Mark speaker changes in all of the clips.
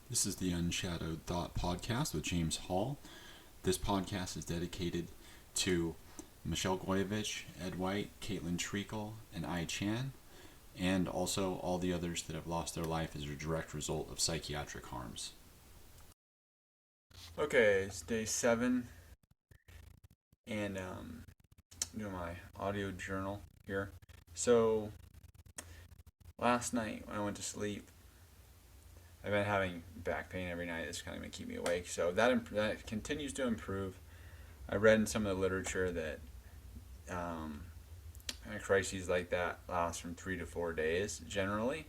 Speaker 1: This is the Unshadowed Thought Podcast with James Hall. This podcast is dedicated to Michelle Goyevich, Ed White, Caitlin Treacle, and I Chan, and also all the others that have lost their life as a direct result of psychiatric harms. Okay, it's day 7, and doing my audio journal here. So, last night when I went to sleep, I've been having back pain every night. It's kind of going to keep me awake. So that continues to improve. I read in some of the literature that um, crises like that last from 3 to 4 days generally.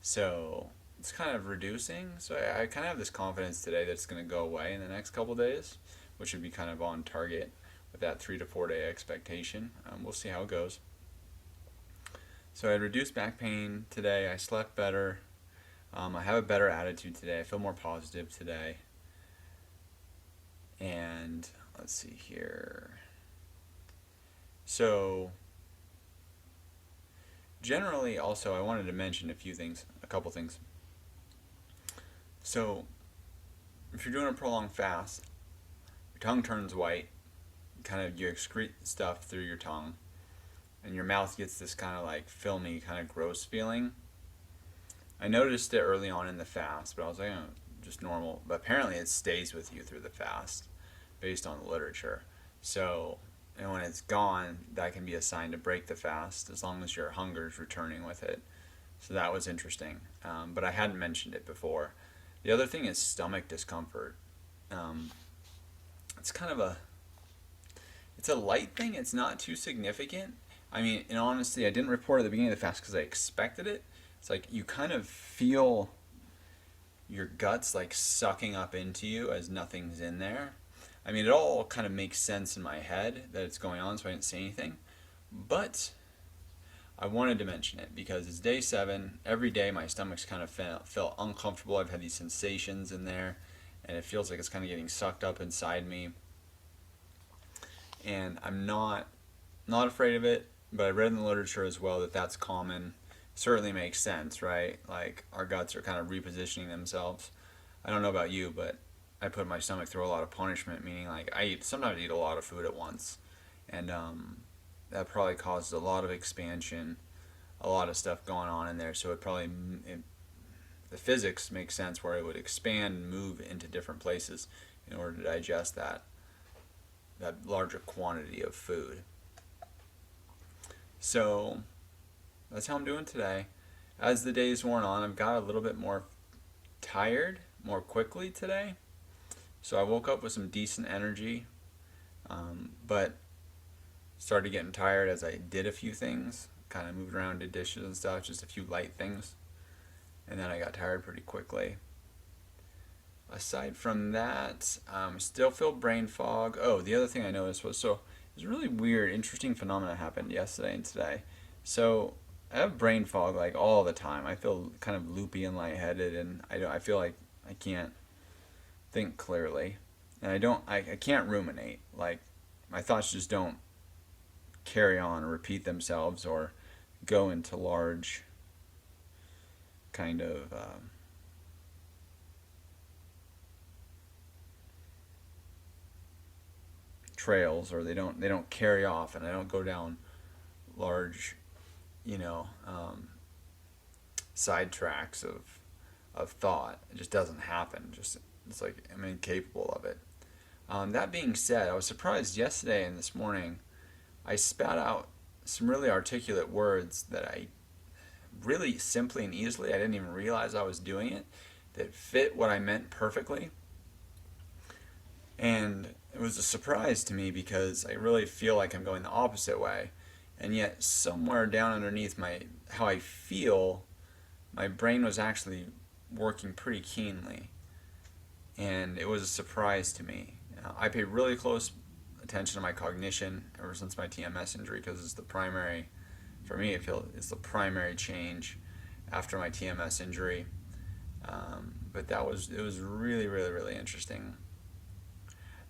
Speaker 1: So it's kind of reducing. So I kind of have this confidence today that it's going to go away in the next couple days, which would be kind of on target with that 3 to 4 day expectation. We'll see how it goes. So I had reduced back pain today. I slept better. I have a better attitude today. I feel more positive today. And let's see here. So, generally, also, I wanted to mention a couple things. So, if you're doing a prolonged fast, your tongue turns white, you excrete stuff through your tongue, and your mouth gets this kind of like filmy, kind of gross feeling. I noticed it early on in the fast, but I was like, oh, just normal. But apparently, it stays with you through the fast, based on the literature. So, and when it's gone, that can be a sign to break the fast, as long as your hunger is returning with it. So that was interesting, but I hadn't mentioned it before. The other thing is stomach discomfort. Um, it's kind of it's a light thing. It's not too significant. I mean, in honesty, I didn't report at the beginning of the fast because I expected it. It's like you kind of feel your guts like sucking up into you as nothing's in there. I mean, it all kind of makes sense in my head that it's going on, so I didn't say anything. But I wanted to mention it because it's day 7. Every day my stomach's kind of felt uncomfortable. I've had these sensations in there, and it feels like it's kind of getting sucked up inside me. And I'm not afraid of it, but I read in the literature as well that that's common. Certainly makes sense, right? Like our guts are kind of repositioning themselves. I don't know about you, but I put my stomach through a lot of punishment, meaning like sometimes eat a lot of food at once, and that probably causes a lot of expansion, a lot of stuff going on in there. So the physics makes sense where it would expand and move into different places in order to digest that larger quantity of food. So that's how I'm doing today. As the days worn on, I've got a little bit more tired more quickly today. So I woke up with some decent energy, but started getting tired as I did a few things. Kind of moved around, did dishes and stuff, just a few light things. And then I got tired pretty quickly. Aside from that, still feel brain fog. Oh, the other thing I noticed was it's a really weird, interesting phenomenon happened yesterday and today. So I have brain fog like all the time. I feel kind of loopy and lightheaded, and I feel like I can't think clearly, and I can't ruminate. Like my thoughts just don't carry on or repeat themselves or go into large kind of trails, or they don't carry off, and I don't go down large, you know, side tracks of thought. It just doesn't happen. Just it's like I'm incapable of it. That being said, I was surprised yesterday and this morning. I spat out some really articulate words that I really simply and easily, I didn't even realize I was doing it, that fit what I meant perfectly. And it was a surprise to me because I really feel like I'm going the opposite way. And yet, somewhere down underneath how I feel, my brain was actually working pretty keenly. And it was a surprise to me. I pay really close attention to my cognition ever since my TMS injury because it's the primary, for me, it's the primary change after my TMS injury. But it was really, really, really interesting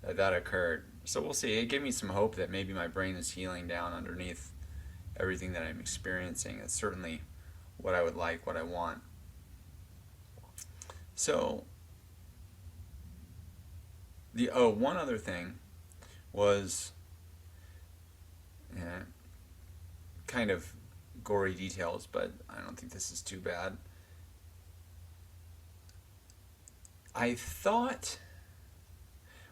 Speaker 1: that occurred. So we'll see. It gave me some hope that maybe my brain is healing down underneath everything that I'm experiencing. It's certainly what I would like, what I want. So the one other thing was, eh, kind of gory details, but I don't think this is too bad. I thought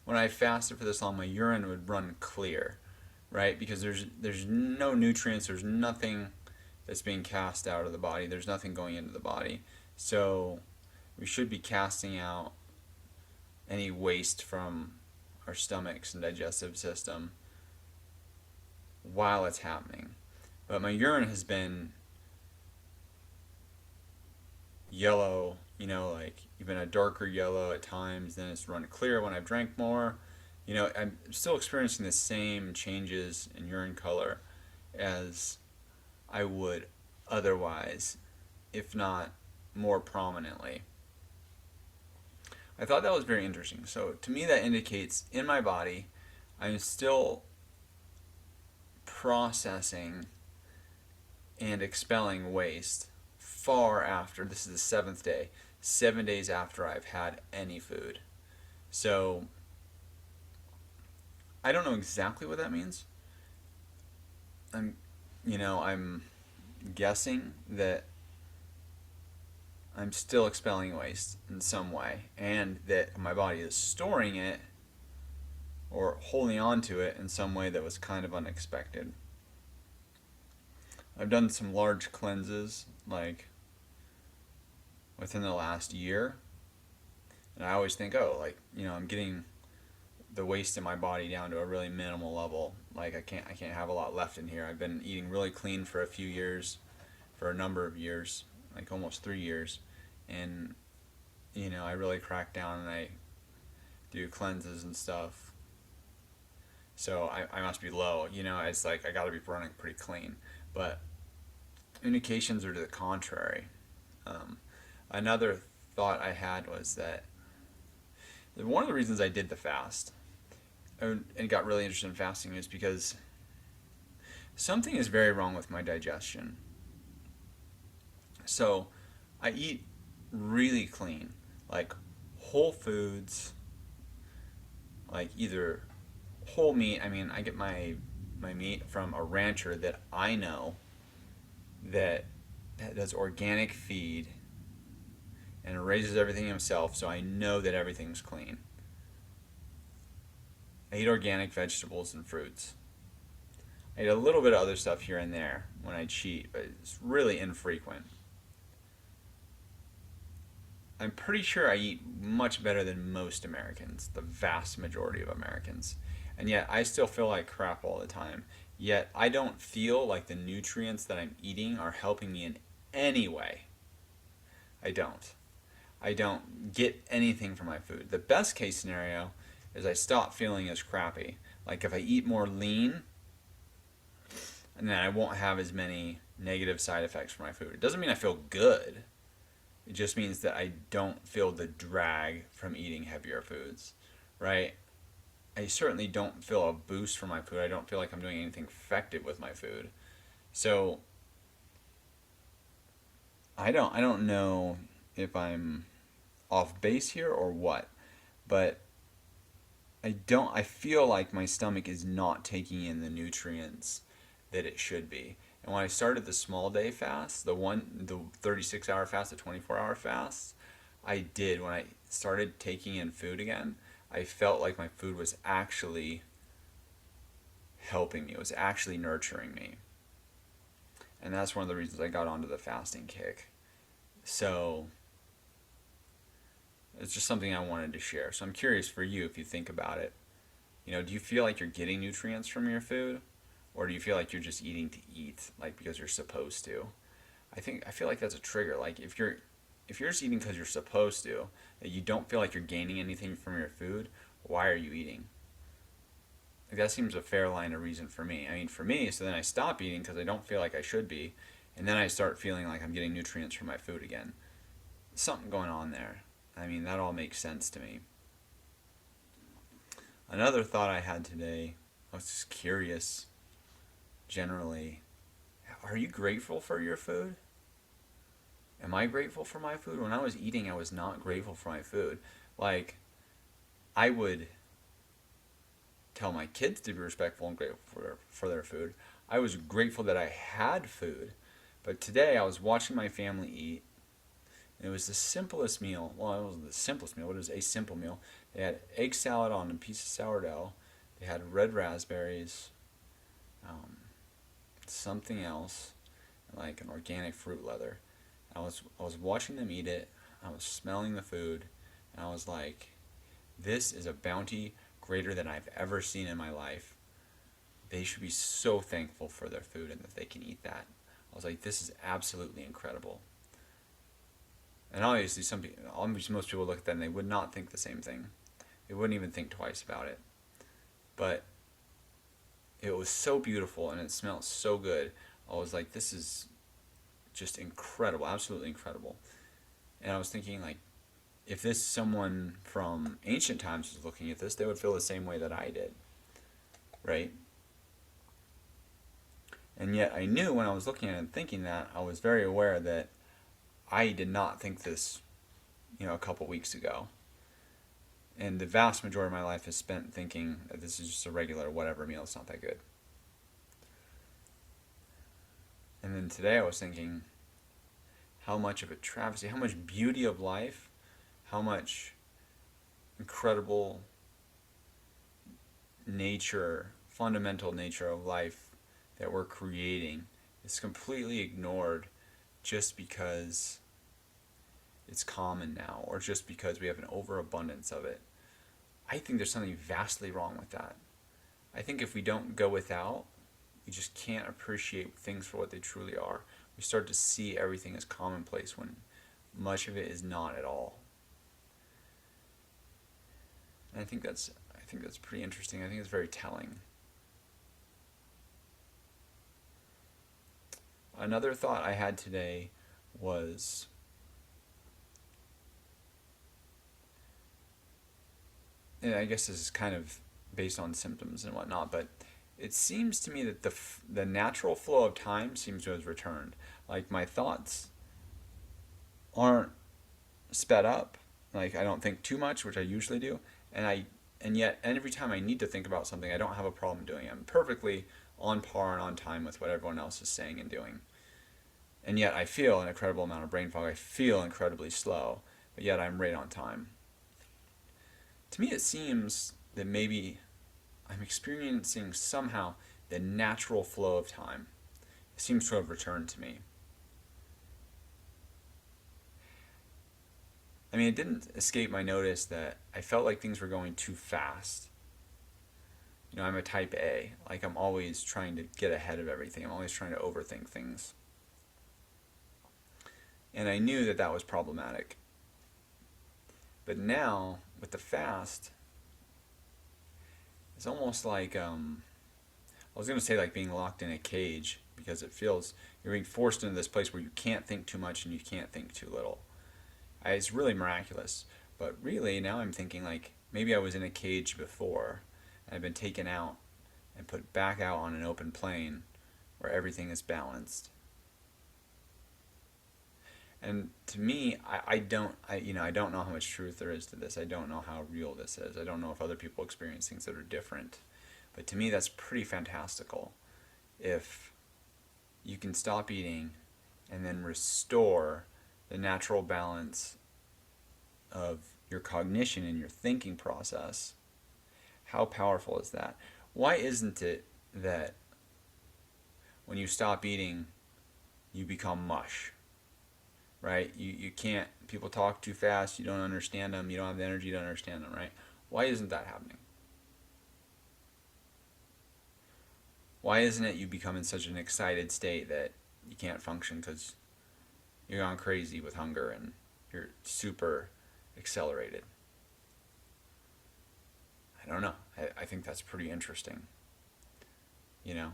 Speaker 1: when I fasted for this long, my urine would run clear, right? Because there's no nutrients, there's nothing that's being cast out of the body, there's nothing going into the body. So we should be casting out any waste from our stomachs and digestive system while it's happening. But my urine has been yellow, like even a darker yellow at times, then it's run clear when I've drank more. I'm still experiencing the same changes in urine color as I would otherwise, if not more prominently. I thought that was very interesting. So to me, that indicates in my body, I'm still processing and expelling waste far after. This is the seventh day, 7 days after I've had any food. So I don't know exactly what that means. I'm guessing that I'm still expelling waste in some way, and that my body is storing it or holding on to it in some way that was kind of unexpected. I've done some large cleanses, like within the last year, and I always think, oh, I'm getting the waste in my body down to a really minimal level. Like I can't have a lot left in here. I've been eating really clean for a few years, for a number of years, like almost 3 years, and I really crack down and I do cleanses and stuff. So I must be low. It's like I got to be running pretty clean, but indications are to the contrary. Um, Another thought I had was that one of the reasons I did the fast and got really interested in fasting is because something is very wrong with my digestion. So I eat really clean, like whole foods, like either whole meat. I mean, I get my meat from a rancher that I know that does organic feed and raises everything himself, so I know that everything's clean. I eat organic vegetables and fruits. I eat a little bit of other stuff here and there when I cheat, but it's really infrequent. I'm pretty sure I eat much better than most Americans, the vast majority of Americans. And yet I still feel like crap all the time. Yet I don't feel like the nutrients that I'm eating are helping me in any way. I don't. I don't get anything from my food. The best case scenario is I stop feeling as crappy. Like if I eat more lean, and then I won't have as many negative side effects from my food. It doesn't mean I feel good. It just means that I don't feel the drag from eating heavier foods, right? I certainly don't feel a boost from my food. I don't feel like I'm doing anything effective with my food. So I don't know if I'm off base here or what, but I feel like my stomach is not taking in the nutrients that it should be. And when I started the small day fast, the 36-hour fast, the 24-hour fast, I did when I started taking in food again, I felt like my food was actually helping me. It was actually nurturing me. And that's one of the reasons I got onto the fasting kick. So it's just something I wanted to share. So I'm curious for you if you think about it. Do you feel like you're getting nutrients from your food? Or do you feel like you're just eating to eat, like because you're supposed to? I feel like that's a trigger. Like if you're just eating because you're supposed to, that you don't feel like you're gaining anything from your food, why are you eating? Like that seems a fair line of reason for me. I mean, for me, so then I stop eating because I don't feel like I should be, and then I start feeling like I'm getting nutrients from my food again. Something going on there. I mean, that all makes sense to me. Another thought I had today, I was just curious, generally, are you grateful for your food? Am I grateful for my food? When I was eating, I was not grateful for my food. Like, I would tell my kids to be respectful and grateful for their food. I was grateful that I had food. But today I was watching my family eat, and it was the simplest meal. Well, it wasn't the simplest meal, but it was a simple meal. They had egg salad on a piece of sourdough. They had red raspberries, um, something else, like an organic fruit leather. I was watching them eat it. I was smelling the food, and I was like, "This is a bounty greater than I've ever seen in my life. They should be so thankful for their food and that they can eat that." I was like, "This is absolutely incredible." And obviously, most people look at that and they would not think the same thing. They wouldn't even think twice about it. But it was so beautiful and it smelled so good. I was like, "This is just incredible, absolutely incredible." And I was thinking, like, if this someone from ancient times was looking at this, they would feel the same way that I did, right? And yet I knew when I was looking at it and thinking that, I was very aware that I did not think this, a couple weeks ago. And the vast majority of my life is spent thinking that this is just a regular whatever meal, it's not that good. And then today I was thinking how much of a travesty, how much beauty of life, how much incredible nature, fundamental nature of life that we're creating is completely ignored just because it's common now or just because we have an overabundance of it. I think there's something vastly wrong with that. I think if we don't go without, we just can't appreciate things for what they truly are. We start to see everything as commonplace when much of it is not at all. And I think that's pretty interesting. I think it's very telling. Another thought I had today was and I guess this is kind of based on symptoms and whatnot, but it seems to me that the natural flow of time seems to have returned. Like my thoughts aren't sped up. Like I don't think too much, which I usually do, and yet every time I need to think about something, I don't have a problem doing it. I'm perfectly on par and on time with what everyone else is saying and doing. And yet I feel an incredible amount of brain fog. I feel incredibly slow, but yet I'm right on time. To me, it seems that maybe I'm experiencing somehow the natural flow of time. It seems to have returned to me. I mean, it didn't escape my notice that I felt like things were going too fast. I'm a type A. Like, I'm always trying to get ahead of everything. I'm always trying to overthink things. And I knew that that was problematic. But now, with the fast, it's almost like, I was going to say like being locked in a cage because it feels, you're being forced into this place where you can't think too much and you can't think too little. It's really miraculous. But really, now I'm thinking like maybe I was in a cage before and I've been taken out and put back out on an open plain where everything is balanced. And to me, I don't know how much truth there is to this. I don't know how real this is. I don't know if other people experience things that are different. But to me, that's pretty fantastical. If you can stop eating and then restore the natural balance of your cognition and your thinking process, how powerful is that? Why isn't it that when you stop eating, you become mush? Right? You can't, people talk too fast, you don't understand them, you don't have the energy to understand them, right? Why isn't that happening? Why isn't it you become in such an excited state that you can't function because you're gone crazy with hunger and you're super accelerated? I don't know. I think that's pretty interesting. It's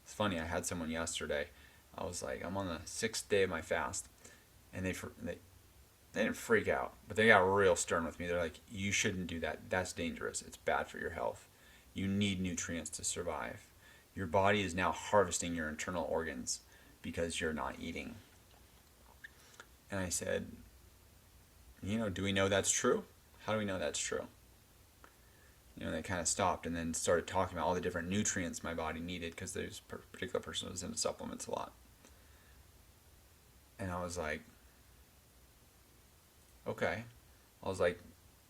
Speaker 1: funny, I had someone yesterday. I was like, I'm on the 6th day of my fast, and they didn't freak out, but they got real stern with me. They're like, you shouldn't do that. That's dangerous. It's bad for your health. You need nutrients to survive. Your body is now harvesting your internal organs because you're not eating. And I said, do we know that's true? How do we know that's true? They kind of stopped and then started talking about all the different nutrients my body needed because this particular person was into supplements a lot. And I was like, okay. I was like,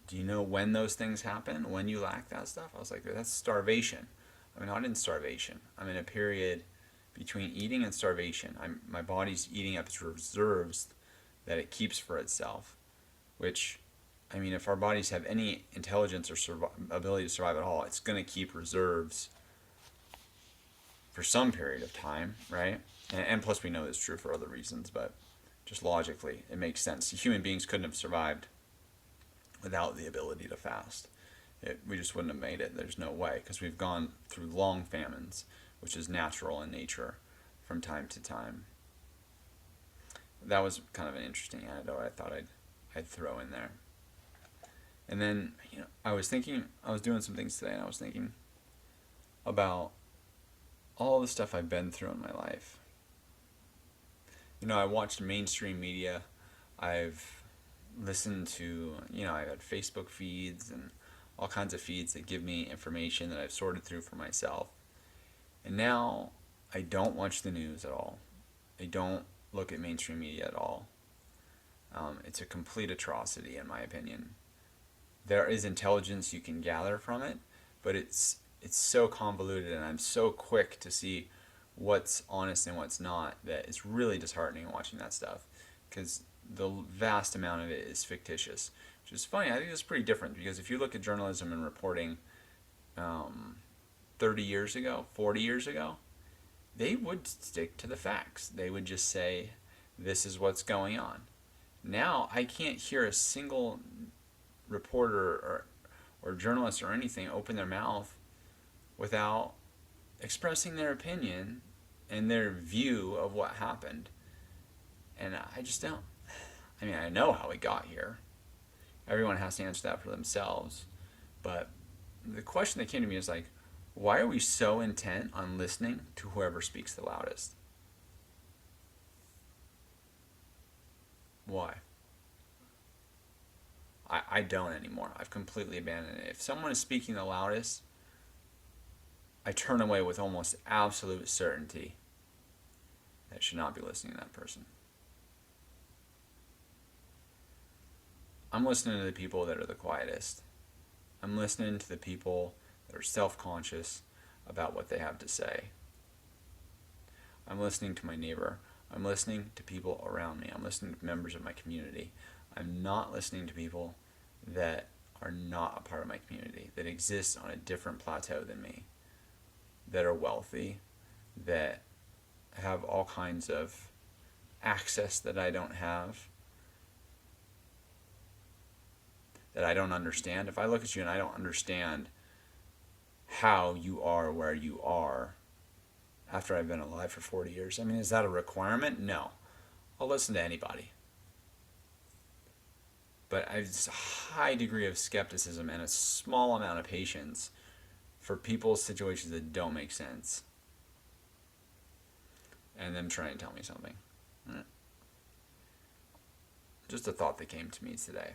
Speaker 1: do you know when those things happen? When you lack that stuff? I was like, that's starvation. I'm not in starvation. I'm in a period between eating and starvation. My body's eating up its reserves that it keeps for itself, which, if our bodies have any intelligence or ability to survive at all, it's going to keep reserves for some period of time, right? And plus, we know it's true for other reasons, but just logically, it makes sense. Human beings couldn't have survived without the ability to fast. We just wouldn't have made it. There's no way, because we've gone through long famines, which is natural in nature from time to time. That was kind of an interesting anecdote I thought I'd throw in there. And then, I was doing some things today, and I was thinking about all the stuff I've been through in my life. I watched mainstream media. I've listened to, I had Facebook feeds and all kinds of feeds that give me information that I've sorted through for myself. And now I don't watch the news at all. I don't look at mainstream media at all. It's a complete atrocity, in my opinion. There is intelligence you can gather from it, but it's so convoluted, and I'm so quick to see what's honest and what's not that it's really disheartening watching that stuff, because the vast amount of it is fictitious, which is funny. I think it's pretty different, because if you look at journalism and reporting 30 years ago, 40 years ago, they would stick to the facts. They would just say, this is what's going on. Now, I can't hear a single reporter or journalist or anything open their mouth without expressing their opinion and their view of what happened. And I just don't. I know how we got here. Everyone has to answer that for themselves. But the question that came to me is like, why are we so intent on listening to whoever speaks the loudest? Why? I don't anymore. I've completely abandoned it. If someone is speaking the loudest, I turn away with almost absolute certainty that I should not be listening to that person. I'm listening to the people that are the quietest. I'm listening to the people that are self-conscious about what they have to say. I'm listening to my neighbor. I'm listening to people around me. I'm listening to members of my community. I'm not listening to people that are not a part of my community, that exist on a different plateau than me, that are wealthy, that have all kinds of access that I don't have, that I don't understand. If I look at you and I don't understand how you are where you are after I've been alive for 40 years, is that a requirement? No. I'll listen to anybody. But I have this high degree of skepticism and a small amount of patience for people's situations that don't make sense, and them trying to tell me something. Just a thought that came to me today.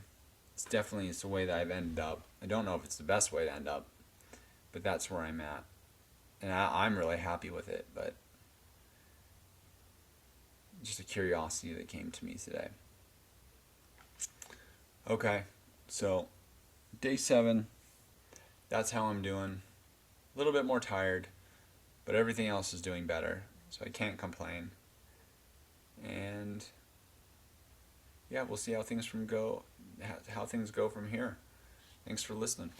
Speaker 1: It's the way that I've ended up. I don't know if it's the best way to end up, but that's where I'm at. And I'm really happy with it, but just a curiosity that came to me today. Okay, so day 7, that's how I'm doing. A little bit more tired, but everything else is doing better, so I can't complain. And yeah, we'll see how things go from here. Thanks for listening.